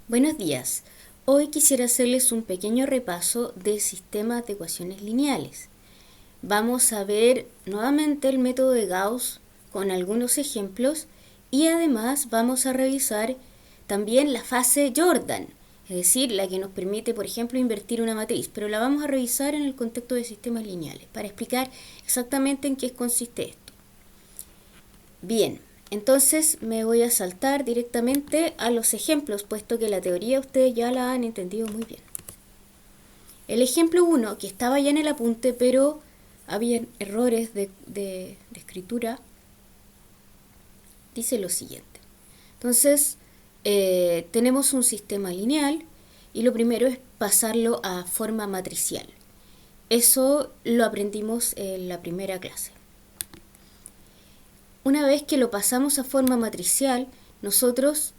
Buenos días. Hoy quisiera hacerles un pequeño repaso de sistemas de ecuaciones lineales. Vamos a ver nuevamente el método de Gauss con algunos ejemplos y además vamos a revisar también la fase Jordan, es decir, la que nos permite, por ejemplo, invertir una matriz, pero la vamos a revisar en el contexto de sistemas lineales para explicar exactamente en qué consiste esto. Bien, entonces me voy a saltar directamente a los ejemplos, puesto que la teoría ustedes ya la han entendido muy bien. El ejemplo 1, que estaba ya en el apunte, pero había errores de escritura, dice lo siguiente. Entonces, tenemos un sistema lineal y lo primero es pasarlo a forma matricial. Eso lo aprendimos en la primera clase. Una vez que lo pasamos a forma matricial, nosotros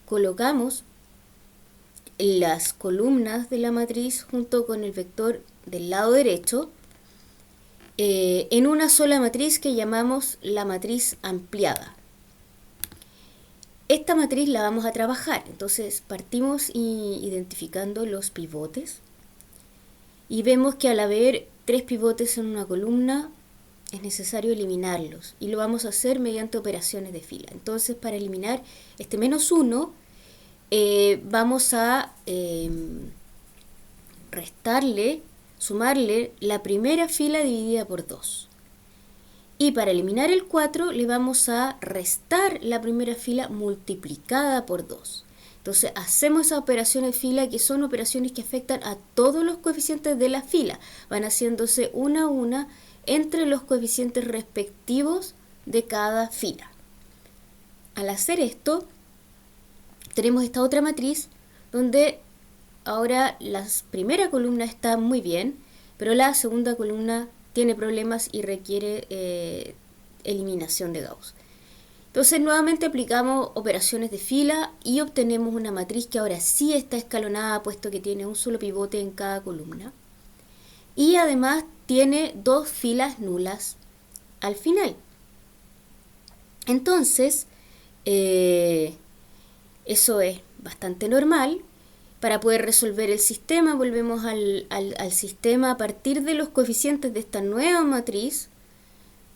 colocamos las columnas de la matriz junto con el vector del lado derecho en una sola matriz que llamamos la matriz ampliada. Esta matriz la vamos a trabajar, entonces partimos identificando los pivotes y vemos que al haber 3 pivotes en una columna es necesario eliminarlos y lo vamos a hacer mediante operaciones de fila. Entonces, para eliminar este menos 1, vamos a sumarle la primera fila dividida por 2. Y para eliminar el 4 le vamos a restar la primera fila multiplicada por 2. Entonces hacemos esas operaciones de fila que son operaciones que afectan a todos los coeficientes de la fila. Van haciéndose una a una entre los coeficientes respectivos de cada fila. Al hacer esto, tenemos esta otra matriz donde ahora la primera columna está muy bien, pero la segunda columna tiene problemas y requiere eliminación de Gauss. Entonces nuevamente aplicamos operaciones de fila y obtenemos una matriz que ahora sí está escalonada, puesto que tiene un solo pivote en cada columna. Y además tiene 2 filas nulas al final. Entonces, eso es bastante normal. Para poder resolver el sistema, volvemos al sistema a partir de los coeficientes de esta nueva matriz,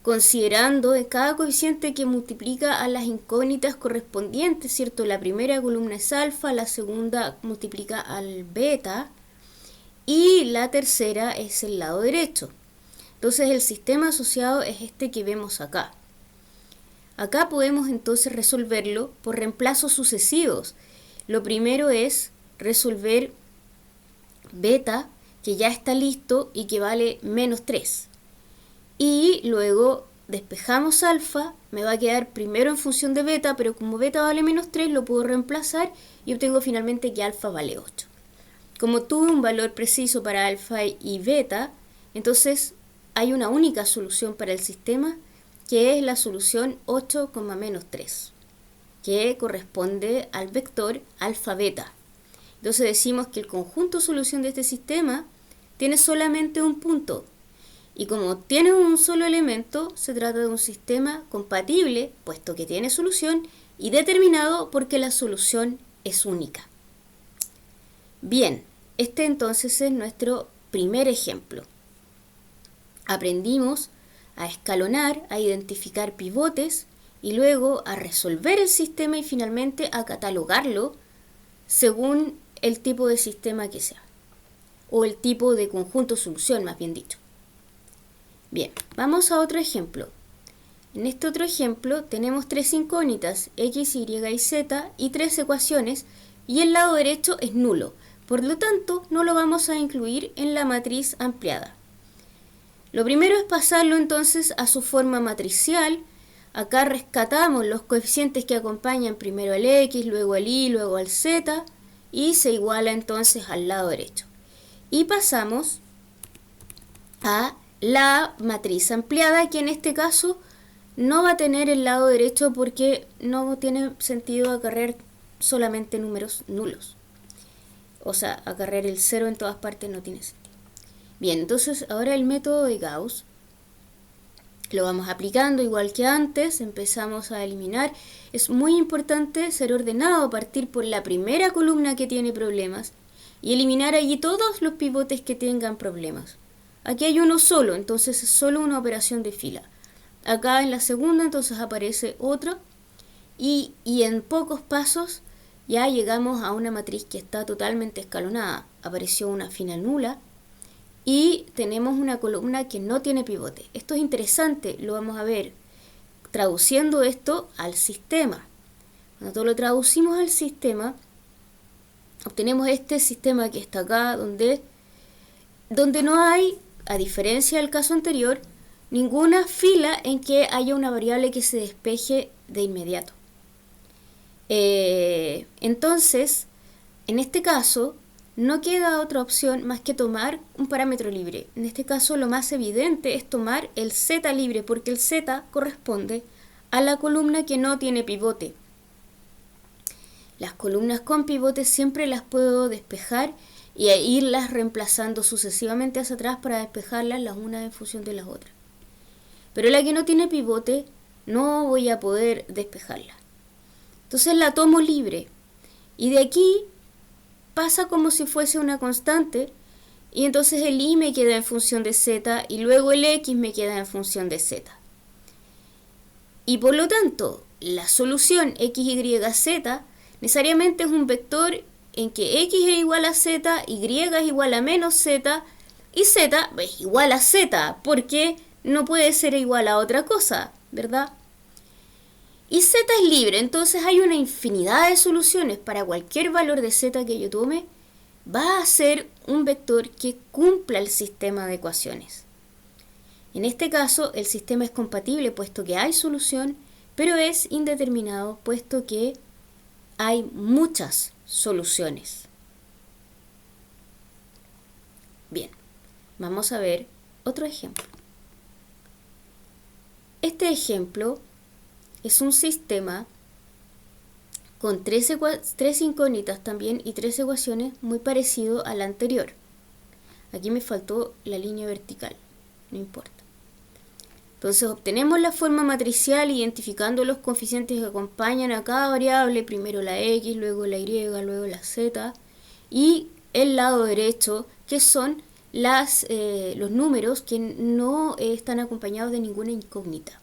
considerando en cada coeficiente que multiplica a las incógnitas correspondientes, ¿cierto? La primera columna es alfa, la segunda multiplica al beta y la tercera es el lado derecho. Entonces el sistema asociado es este que vemos acá. Acá podemos entonces resolverlo por reemplazos sucesivos. Lo primero es resolver beta, que ya está listo y que vale menos 3. Y luego despejamos alfa, me va a quedar primero en función de beta, pero como beta vale menos 3, lo puedo reemplazar y obtengo finalmente que alfa vale 8. Como tuve un valor preciso para alfa y beta, entonces hay una única solución para el sistema, que es la solución 8, menos 3, que corresponde al vector alfa beta. Entonces decimos que el conjunto solución de este sistema tiene solamente un punto. Y como tiene un solo elemento, se trata de un sistema compatible, puesto que tiene solución, y determinado porque la solución es única. Bien, este entonces es nuestro primer ejemplo. Aprendimos a escalonar, a identificar pivotes y luego a resolver el sistema y finalmente a catalogarlo según el tipo de sistema que sea, o el tipo de conjunto solución, más bien dicho. Bien, vamos a otro ejemplo. En este otro ejemplo tenemos 3 incógnitas, x, y y z, y 3 ecuaciones, y el lado derecho es nulo. Por lo tanto, no lo vamos a incluir en la matriz ampliada. Lo primero es pasarlo entonces a su forma matricial. Acá rescatamos los coeficientes que acompañan primero al x, luego al y, luego al z, y se iguala entonces al lado derecho. Y pasamos a la matriz ampliada, que en este caso no va a tener el lado derecho porque no tiene sentido acarrear solamente números nulos. O sea, acarrear el 0 en todas partes no tiene sentido. Bien, entonces ahora el método de Gauss Lo vamos aplicando igual que antes, empezamos a eliminar. Es muy importante ser ordenado, partir por la primera columna que tiene problemas y eliminar allí todos los pivotes que tengan problemas. Aquí hay uno solo, entonces es solo una operación de fila. Acá en la segunda entonces aparece otro y en pocos pasos ya llegamos a una matriz que está totalmente escalonada. Apareció una fila nula y tenemos una columna que no tiene pivote. Esto es interesante, lo vamos a ver traduciendo esto al sistema. Cuando lo traducimos al sistema, obtenemos este sistema que está acá, donde no hay, a diferencia del caso anterior, ninguna fila en que haya una variable que se despeje de inmediato. Entonces, en este caso, no queda otra opción más que tomar un parámetro libre. En este caso, lo más evidente es tomar el z libre, porque el z corresponde a la columna que no tiene pivote. Las columnas con pivote siempre las puedo despejar y irlas reemplazando sucesivamente hacia atrás para despejarlas las unas en función de las otras. Pero la que no tiene pivote no voy a poder despejarla. Entonces la tomo libre y de aquí pasa como si fuese una constante y entonces el y me queda en función de z y luego el x me queda en función de z. Y por lo tanto, la solución x, y, z necesariamente es un vector en que x es igual a z, y es igual a menos z y z es igual a z, porque no puede ser igual a otra cosa, ¿verdad? Y z es libre, entonces hay una infinidad de soluciones para cualquier valor de z que yo tome, va a ser un vector que cumpla el sistema de ecuaciones. En este caso, el sistema es compatible puesto que hay solución, pero es indeterminado puesto que hay muchas soluciones. Bien, vamos a ver otro ejemplo. Este ejemplo es un sistema con tres incógnitas también y 3 ecuaciones muy parecido al anterior. Aquí me faltó la línea vertical, no importa. Entonces obtenemos la forma matricial identificando los coeficientes que acompañan a cada variable, primero la x, luego la y, luego la z, y el lado derecho, que son los números que no están acompañados de ninguna incógnita.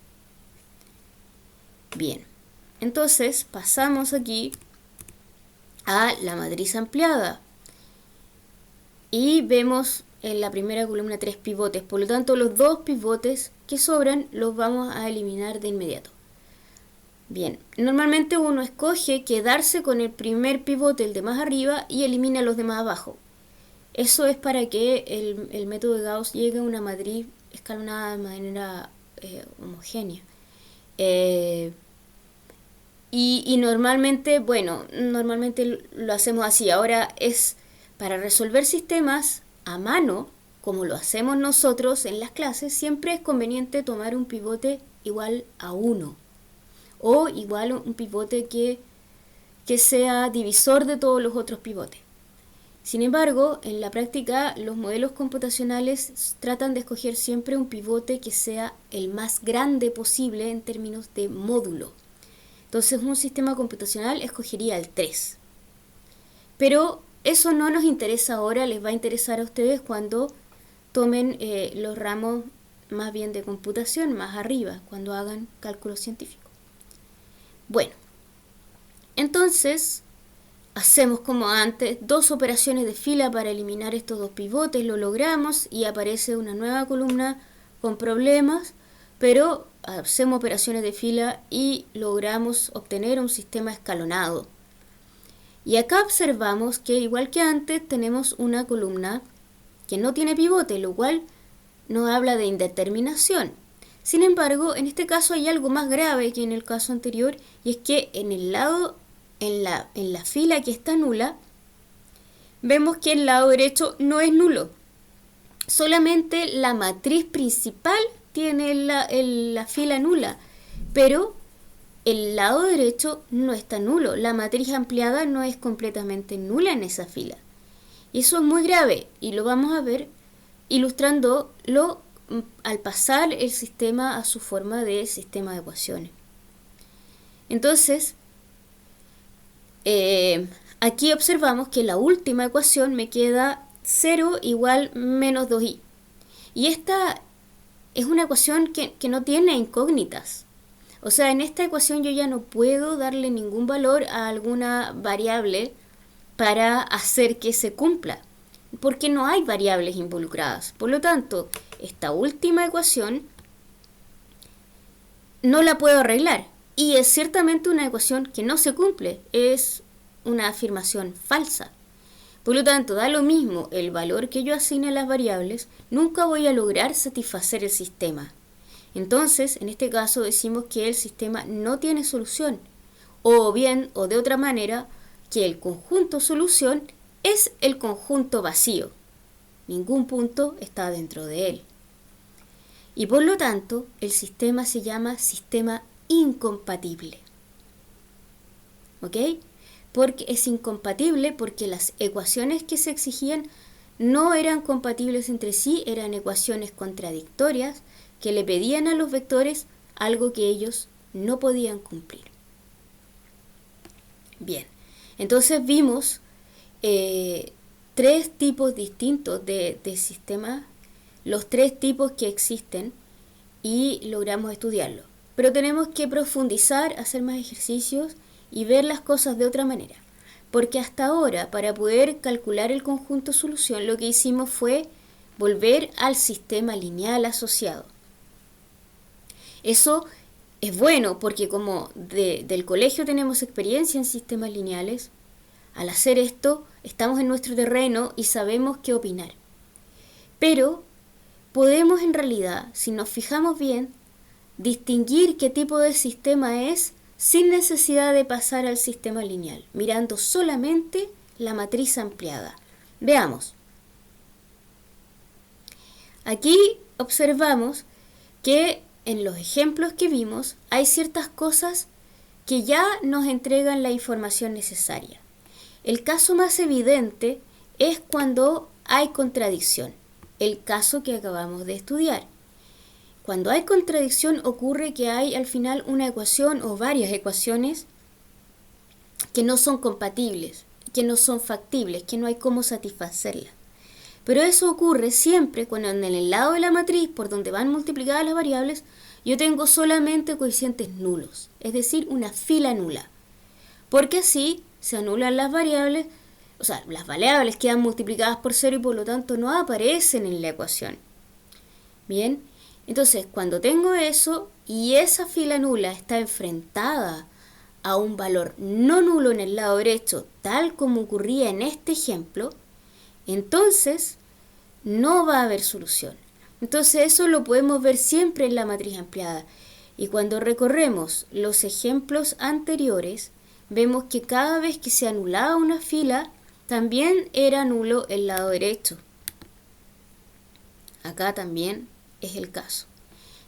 Bien, entonces pasamos aquí a la matriz ampliada y vemos en la primera columna 3 pivotes, por lo tanto los 2 pivotes que sobran los vamos a eliminar de inmediato. Bien, normalmente uno escoge quedarse con el primer pivote, el de más arriba, y elimina los de más abajo. Eso es para que el método de Gauss llegue a una matriz escalonada de manera homogénea. Y normalmente, normalmente lo hacemos así. Ahora es para resolver sistemas a mano, como lo hacemos nosotros en las clases, siempre es conveniente tomar un pivote igual a 1 o igual a un pivote que sea divisor de todos los otros pivotes. Sin embargo, en la práctica los modelos computacionales tratan de escoger siempre un pivote que sea el más grande posible en términos de módulo. Entonces un sistema computacional escogería el 3. Pero eso no nos interesa ahora, les va a interesar a ustedes cuando tomen los ramos más bien de computación, más arriba, cuando hagan cálculo científico. Bueno, entonces hacemos como antes 2 operaciones de fila para eliminar estos 2 pivotes, lo logramos y aparece una nueva columna con problemas, pero hacemos operaciones de fila y logramos obtener un sistema escalonado. Y acá observamos que igual que antes tenemos una columna que no tiene pivote, lo cual nos habla de indeterminación. Sin embargo, en este caso hay algo más grave que en el caso anterior, y es que en el lado, en la fila que está nula, vemos que el lado derecho no es nulo. Solamente la matriz principal tiene la fila nula, pero el lado derecho no está nulo. La matriz ampliada no es completamente nula en esa fila. Y eso es muy grave y lo vamos a ver ilustrándolo al pasar el sistema a su forma de sistema de ecuaciones. Entonces, aquí observamos que la última ecuación me queda 0 igual menos 2i. Y esta es una ecuación que no tiene incógnitas. O sea, en esta ecuación yo ya no puedo darle ningún valor a alguna variable para hacer que se cumpla, porque no hay variables involucradas. Por lo tanto, esta última ecuación no la puedo arreglar. Y es ciertamente una ecuación que no se cumple, es una afirmación falsa. Por lo tanto, da lo mismo el valor que yo asigne a las variables, nunca voy a lograr satisfacer el sistema. Entonces, en este caso decimos que el sistema no tiene solución, o bien, o de otra manera, que el conjunto solución es el conjunto vacío. Ningún punto está dentro de él. Y por lo tanto, el sistema se llama sistema incompatible. ¿Ok? Porque es incompatible porque las ecuaciones que se exigían no eran compatibles entre sí, eran ecuaciones contradictorias que le pedían a los vectores algo que ellos no podían cumplir. Bien, entonces vimos 3 tipos distintos de sistemas, los 3 tipos que existen y logramos estudiarlo. Pero tenemos que profundizar, hacer más ejercicios y ver las cosas de otra manera. Porque hasta ahora, para poder calcular el conjunto solución, lo que hicimos fue volver al sistema lineal asociado. Eso es bueno porque como del colegio tenemos experiencia en sistemas lineales, al hacer esto estamos en nuestro terreno y sabemos qué opinar. Pero podemos en realidad, si nos fijamos bien, distinguir qué tipo de sistema es sin necesidad de pasar al sistema lineal, mirando solamente la matriz ampliada. Veamos. Aquí observamos que en los ejemplos que vimos hay ciertas cosas que ya nos entregan la información necesaria. El caso más evidente es cuando hay contradicción, el caso que acabamos de estudiar. Cuando hay contradicción ocurre que hay al final una ecuación o varias ecuaciones que no son compatibles, que no son factibles, que no hay cómo satisfacerlas. Pero eso ocurre siempre cuando en el lado de la matriz, por donde van multiplicadas las variables, yo tengo solamente coeficientes nulos, es decir, una fila nula. Porque así se anulan las variables, o sea, las variables quedan multiplicadas por 0 y por lo tanto no aparecen en la ecuación. Bien, entonces cuando tengo eso y esa fila nula está enfrentada a un valor no nulo en el lado derecho, tal como ocurría en este ejemplo, entonces no va a haber solución. Entonces eso lo podemos ver siempre en la matriz ampliada. Y cuando recorremos los ejemplos anteriores, vemos que cada vez que se anulaba una fila, también era nulo el lado derecho. Acá también es el caso.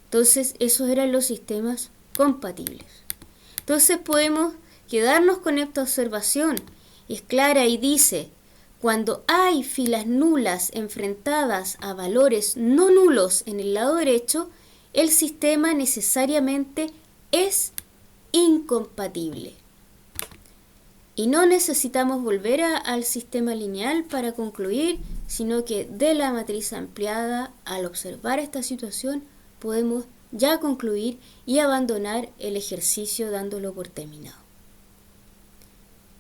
Entonces esos eran los sistemas compatibles. Entonces podemos quedarnos con esta observación. Es clara y dice: cuando hay filas nulas enfrentadas a valores no nulos en el lado derecho, el sistema necesariamente es incompatible. Y no necesitamos volver al sistema lineal para concluir, sino que de la matriz ampliada, al observar esta situación, podemos ya concluir y abandonar el ejercicio dándolo por terminado.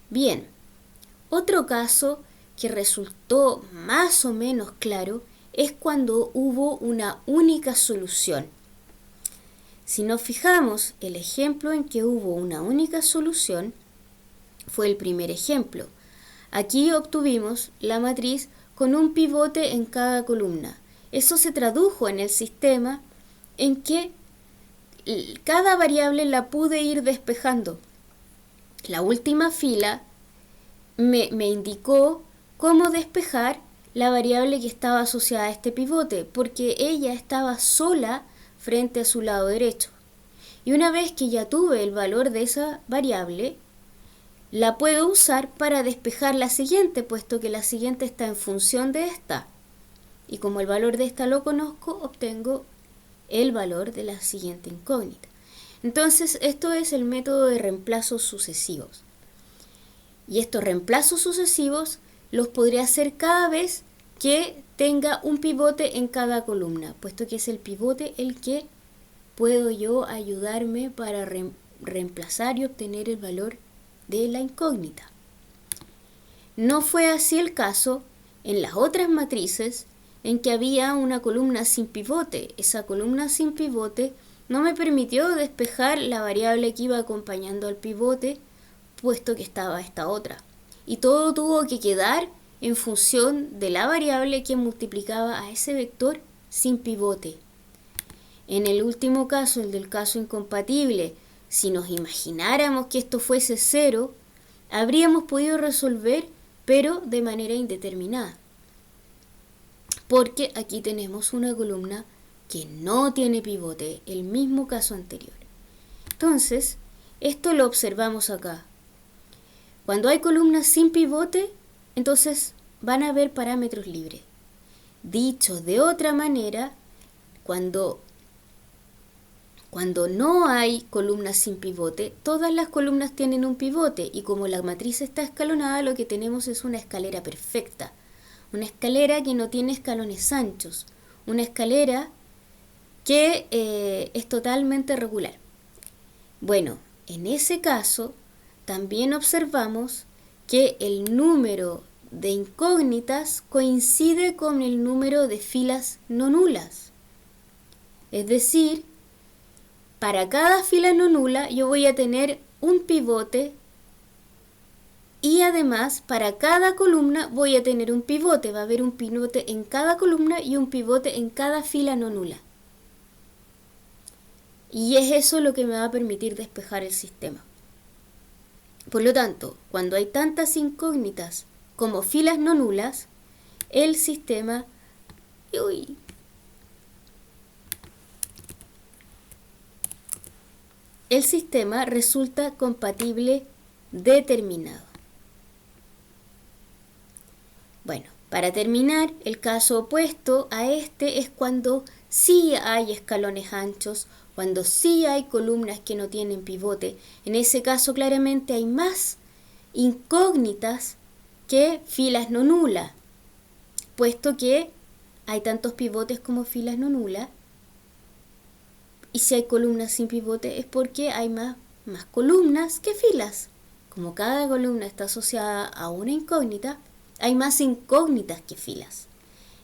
Bien, otro caso que resultó más o menos claro es cuando hubo una única solución. Si nos fijamos, el ejemplo en que hubo una única solución fue el primer ejemplo. Aquí obtuvimos la matriz con un pivote en cada columna. Eso se tradujo en el sistema en que cada variable la pude ir despejando. La última fila me indicó cómo despejar la variable que estaba asociada a este pivote, porque ella estaba sola frente a su lado derecho. Y una vez que ya tuve el valor de esa variable, la puedo usar para despejar la siguiente, puesto que la siguiente está en función de esta. y como el valor de esta lo conozco, obtengo el valor de la siguiente incógnita. Entonces, esto es el método de reemplazos sucesivos. Y estos reemplazos sucesivos los podré hacer cada vez que tenga un pivote en cada columna, puesto que es el pivote el que puedo yo ayudarme para reemplazar y obtener el valor de la incógnita. No fue así el caso en las otras matrices en que había una columna sin pivote. Esa columna sin pivote no me permitió despejar la variable que iba acompañando al pivote, puesto que estaba esta otra. Y todo tuvo que quedar en función de la variable que multiplicaba a ese vector sin pivote. En el último caso, el del caso incompatible, si nos imagináramos que esto fuese 0, habríamos podido resolver, pero de manera indeterminada. Porque aquí tenemos una columna que no tiene pivote, el mismo caso anterior. Entonces, esto lo observamos acá. Cuando hay columnas sin pivote, entonces van a haber parámetros libres. Dicho de otra manera, cuando no hay columnas sin pivote, todas las columnas tienen un pivote y como la matriz está escalonada, lo que tenemos es una escalera perfecta. Una escalera que no tiene escalones anchos. Una escalera que es totalmente regular. Bueno, en ese caso también observamos que el número de incógnitas coincide con el número de filas no nulas. Es decir, para cada fila no nula yo voy a tener un pivote y además para cada columna voy a tener un pivote. Va a haber un pivote en cada columna y un pivote en cada fila no nula. Y es eso lo que me va a permitir despejar el sistema. Por lo tanto, cuando hay tantas incógnitas como filas no nulas, el sistema resulta compatible determinado. Bueno, para terminar, el caso opuesto a este es cuando sí hay escalones anchos, cuando sí hay columnas que no tienen pivote. En ese caso claramente hay más incógnitas que filas no nulas, puesto que hay tantos pivotes como filas no nulas. Y si hay columnas sin pivote es porque hay más columnas que filas. Como cada columna está asociada a una incógnita, hay más incógnitas que filas.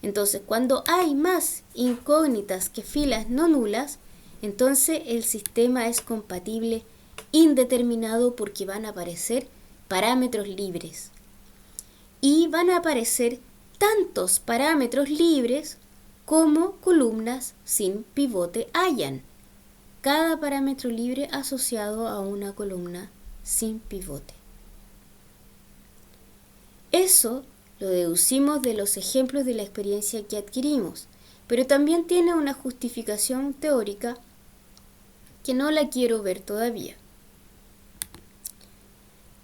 Entonces, cuando hay más incógnitas que filas no nulas, entonces el sistema es compatible indeterminado porque van a aparecer parámetros libres. Y van a aparecer tantos parámetros libres como columnas sin pivote hayan. Cada parámetro libre asociado a una columna sin pivote. Eso lo deducimos de los ejemplos de la experiencia que adquirimos, pero también tiene una justificación teórica que no la quiero ver todavía.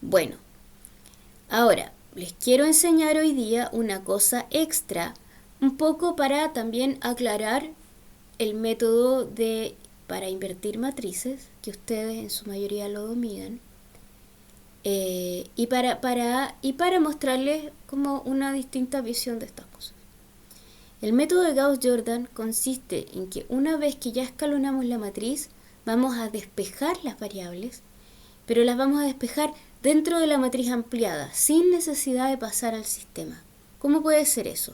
Bueno, ahora les quiero enseñar hoy día una cosa extra, un poco para también aclarar el método para invertir matrices, que ustedes en su mayoría lo dominan, y para mostrarles como una distinta visión de estas cosas. El método de Gauss-Jordan consiste en que una vez que ya escalonamos la matriz, vamos a despejar las variables, pero las vamos a despejar dentro de la matriz ampliada, sin necesidad de pasar al sistema. ¿Cómo puede ser eso?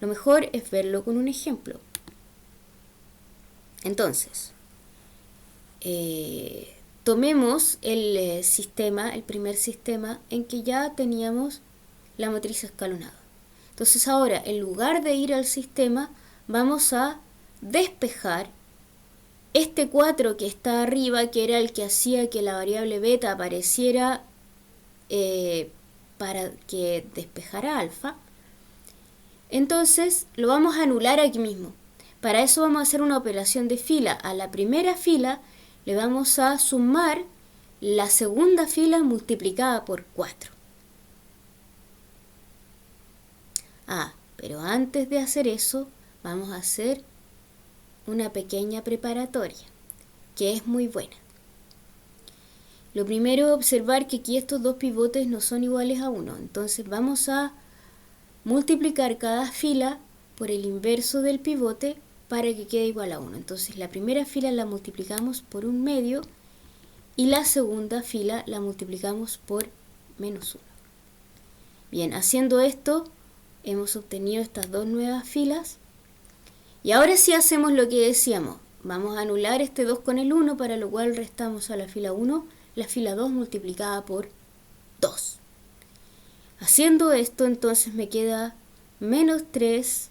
Lo mejor es verlo con un ejemplo. Entonces, tomemos el primer sistema en que ya teníamos la matriz escalonada. Entonces ahora, en lugar de ir al sistema, vamos a despejar este 4 que está arriba, que era el que hacía que la variable beta apareciera para que despejara alfa. Entonces lo vamos a anular aquí mismo. Para eso vamos a hacer una operación de fila. A la primera fila le vamos a sumar la segunda fila multiplicada por 4. Pero antes de hacer eso, vamos a hacer una pequeña preparatoria, que es muy buena. Lo primero es observar que aquí estos dos pivotes no son iguales a 1. Entonces vamos a multiplicar cada fila por el inverso del pivote para que quede igual a 1. Entonces la primera fila la multiplicamos por 1/2 y la segunda fila la multiplicamos por -1. Bien, haciendo esto hemos obtenido estas dos nuevas filas. Y ahora sí hacemos lo que decíamos. Vamos a anular este 2 con el 1, para lo cual restamos a la fila 1 la fila 2 multiplicada por 2. Haciendo esto, entonces me queda -3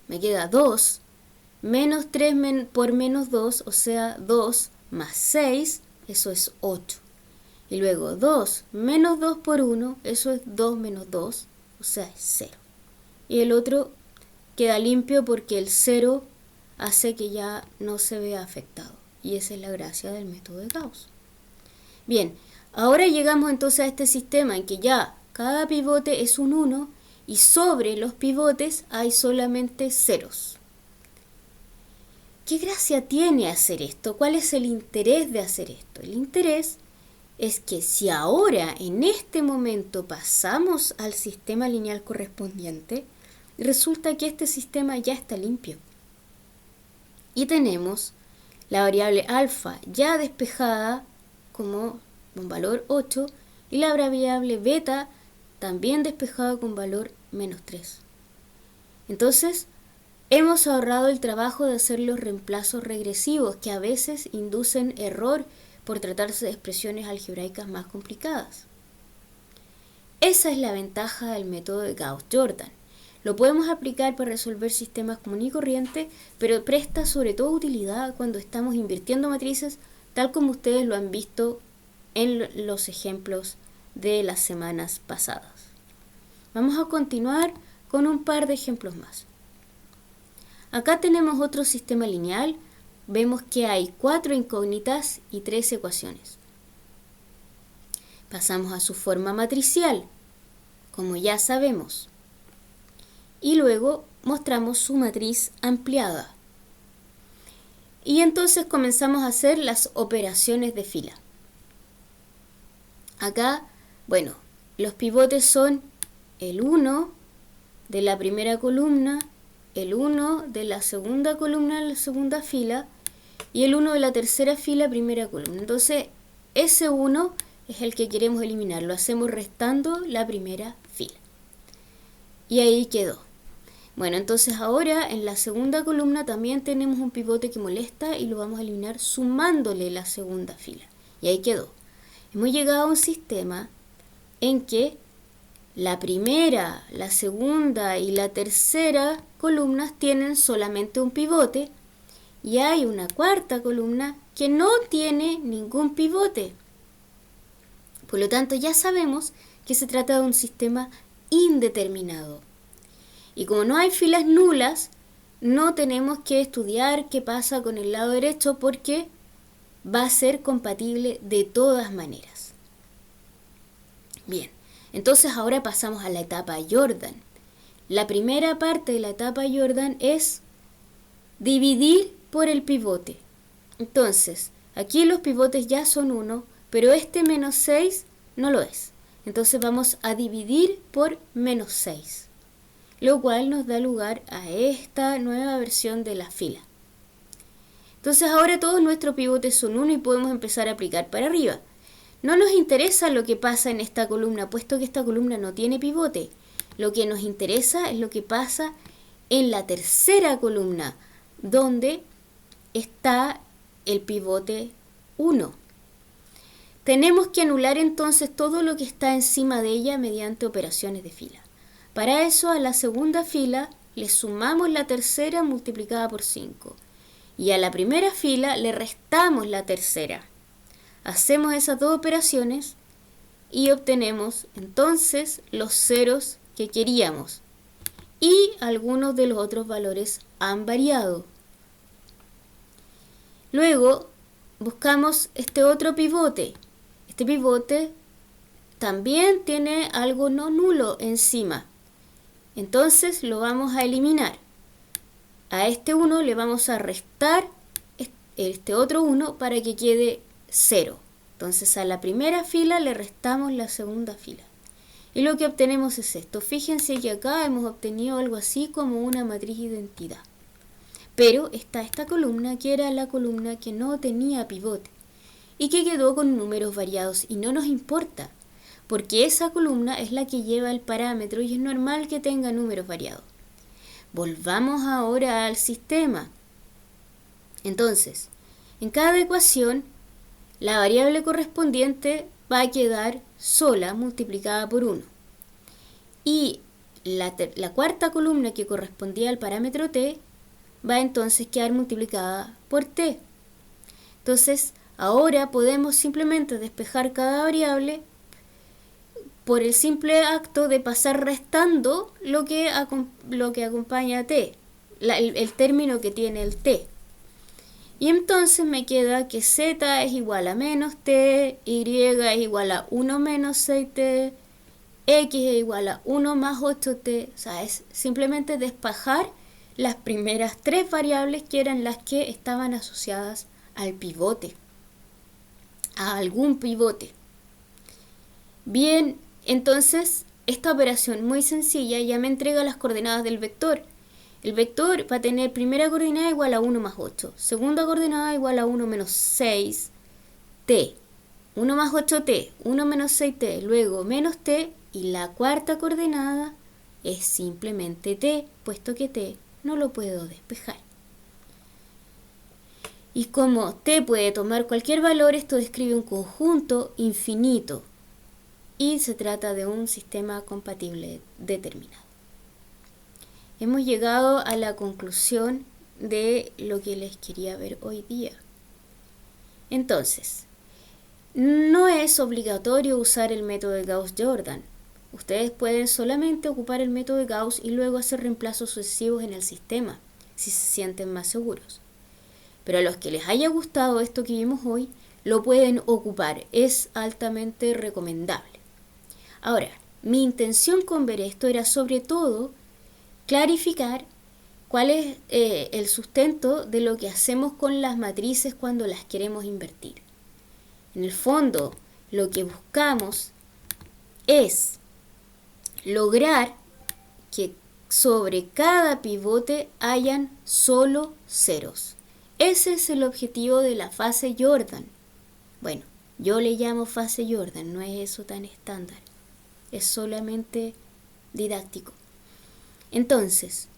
me queda 2 -3 por -2, o sea, 2 más 6, eso es 8. Y luego 2 menos 2 por 1, eso es 2 menos 2, o sea, es 0. Y el otro queda limpio porque el 0 hace que ya no se vea afectado. Y esa es la gracia del método de Gauss. Bien, ahora llegamos entonces a este sistema en que ya cada pivote es un 1 y sobre los pivotes hay solamente ceros. ¿Qué gracia tiene hacer esto? ¿Cuál es el interés de hacer esto? El interés es que si ahora, en este momento, pasamos al sistema lineal correspondiente, resulta que este sistema ya está limpio. Y tenemos la variable alfa ya despejada como un valor 8 y la variable beta también despejada con valor -3. Entonces, hemos ahorrado el trabajo de hacer los reemplazos regresivos que a veces inducen error por tratarse de expresiones algebraicas más complicadas. Esa es la ventaja del método de Gauss-Jordan. Lo podemos aplicar para resolver sistemas común y corriente, pero presta sobre todo utilidad cuando estamos invirtiendo matrices, tal como ustedes lo han visto en los ejemplos de las semanas pasadas. Vamos a continuar con un par de ejemplos más. Acá tenemos otro sistema lineal. Vemos que hay 4 incógnitas y 3 ecuaciones. Pasamos a su forma matricial, como ya sabemos. Y luego mostramos su matriz ampliada. Y entonces comenzamos a hacer las operaciones de fila. Acá, bueno, los pivotes son el 1 de la primera columna, el 1 de la segunda columna en la segunda fila y el 1 de la tercera fila, primera columna. Entonces, ese 1 es el que queremos eliminar. Lo hacemos restando la primera fila. Y ahí quedó. Bueno, entonces ahora en la segunda columna también tenemos un pivote que molesta y lo vamos a eliminar sumándole la segunda fila. Y ahí quedó. Hemos llegado a un sistema en que la primera, la segunda y la tercera columnas tienen solamente un pivote y hay una cuarta columna que no tiene ningún pivote. Por lo tanto, ya sabemos que se trata de un sistema indeterminado. Y como no hay filas nulas, no tenemos que estudiar qué pasa con el lado derecho porque va a ser compatible de todas maneras. Bien, entonces ahora pasamos a la etapa Jordan. La primera parte de la etapa Jordan es dividir por el pivote. Entonces, aquí los pivotes ya son 1, pero este -6 no lo es. Entonces vamos a dividir por -6. Lo cual nos da lugar a esta nueva versión de la fila. Entonces ahora todos nuestros pivotes son 1 y podemos empezar a aplicar para arriba. No nos interesa lo que pasa en esta columna, puesto que esta columna no tiene pivote. Lo que nos interesa es lo que pasa en la tercera columna, donde está el pivote 1. Tenemos que anular entonces todo lo que está encima de ella mediante operaciones de fila. Para eso, a la segunda fila le sumamos la tercera multiplicada por 5. Y a la primera fila le restamos la tercera. Hacemos esas dos operaciones y obtenemos entonces los ceros que queríamos. Y algunos de los otros valores han variado. Luego buscamos este otro pivote. Este pivote también tiene algo no nulo encima. Entonces lo vamos a eliminar. A este 1 le vamos a restar este otro 1 para que quede 0. Entonces a la primera fila le restamos la segunda fila. Y lo que obtenemos es esto. Fíjense que acá hemos obtenido algo así como una matriz identidad. Pero está esta columna que era la columna que no tenía pivote y que quedó con números variados y no nos importa, porque esa columna es la que lleva el parámetro y es normal que tenga números variados. Volvamos ahora al sistema. Entonces, en cada ecuación, la variable correspondiente va a quedar sola multiplicada por 1. Y la cuarta columna que correspondía al parámetro t va entonces a quedar multiplicada por t. Entonces, ahora podemos simplemente despejar cada variable por el simple acto de pasar restando lo que acompaña a t, el término que tiene el t. Y entonces me queda que z es igual a menos t, y es igual a 1 menos 6t, x es igual a 1 más 8t. O sea, es simplemente despejar las primeras 3 variables que eran las que estaban asociadas al pivote, a algún pivote. Bien, entonces esta operación muy sencilla ya me entrega las coordenadas del vector. El vector va a tener primera coordenada igual a 1 más 8, segunda coordenada igual a 1 menos 6t, 1 más 8t, 1 menos 6t, luego menos t, y la cuarta coordenada es simplemente t, puesto que t no lo puedo despejar. Y como t puede tomar cualquier valor, esto describe un conjunto infinito y se trata de un sistema compatible determinado. Hemos llegado a la conclusión de lo que les quería ver hoy día. Entonces, no es obligatorio usar el método de Gauss-Jordan. Ustedes pueden solamente ocupar el método de Gauss y luego hacer reemplazos sucesivos en el sistema, si se sienten más seguros. Pero a los que les haya gustado esto que vimos hoy, lo pueden ocupar. Es altamente recomendable. Ahora, mi intención con ver esto era sobre todo clarificar cuál es el sustento de lo que hacemos con las matrices cuando las queremos invertir. En el fondo, lo que buscamos es lograr que sobre cada pivote hayan solo ceros. Ese es el objetivo de la fase Jordan. Bueno, yo le llamo fase Jordan, no es eso tan estándar. Es solamente didáctico. Entonces,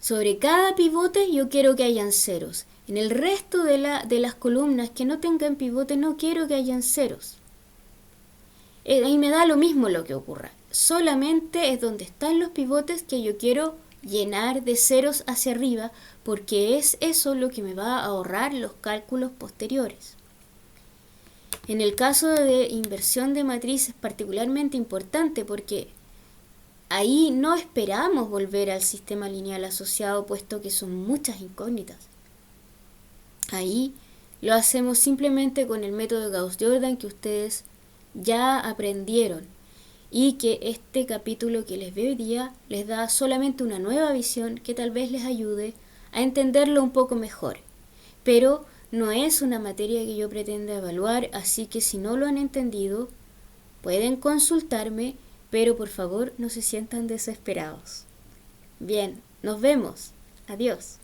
sobre cada pivote yo quiero que hayan ceros. En el resto de las columnas que no tengan pivote no quiero que hayan ceros. Y me da lo mismo lo que ocurra. Solamente es donde están los pivotes que yo quiero llenar de ceros hacia arriba, porque es eso lo que me va a ahorrar los cálculos posteriores. En el caso de inversión de matriz es particularmente importante porque ahí no esperamos volver al sistema lineal asociado, puesto que son muchas incógnitas. Ahí lo hacemos simplemente con el método Gauss-Jordan que ustedes ya aprendieron y que este capítulo que les veo hoy día les da solamente una nueva visión que tal vez les ayude a entenderlo un poco mejor. Pero no es una materia que yo pretenda evaluar, así que si no lo han entendido, pueden consultarme, pero por favor no se sientan desesperados. Bien, nos vemos. Adiós.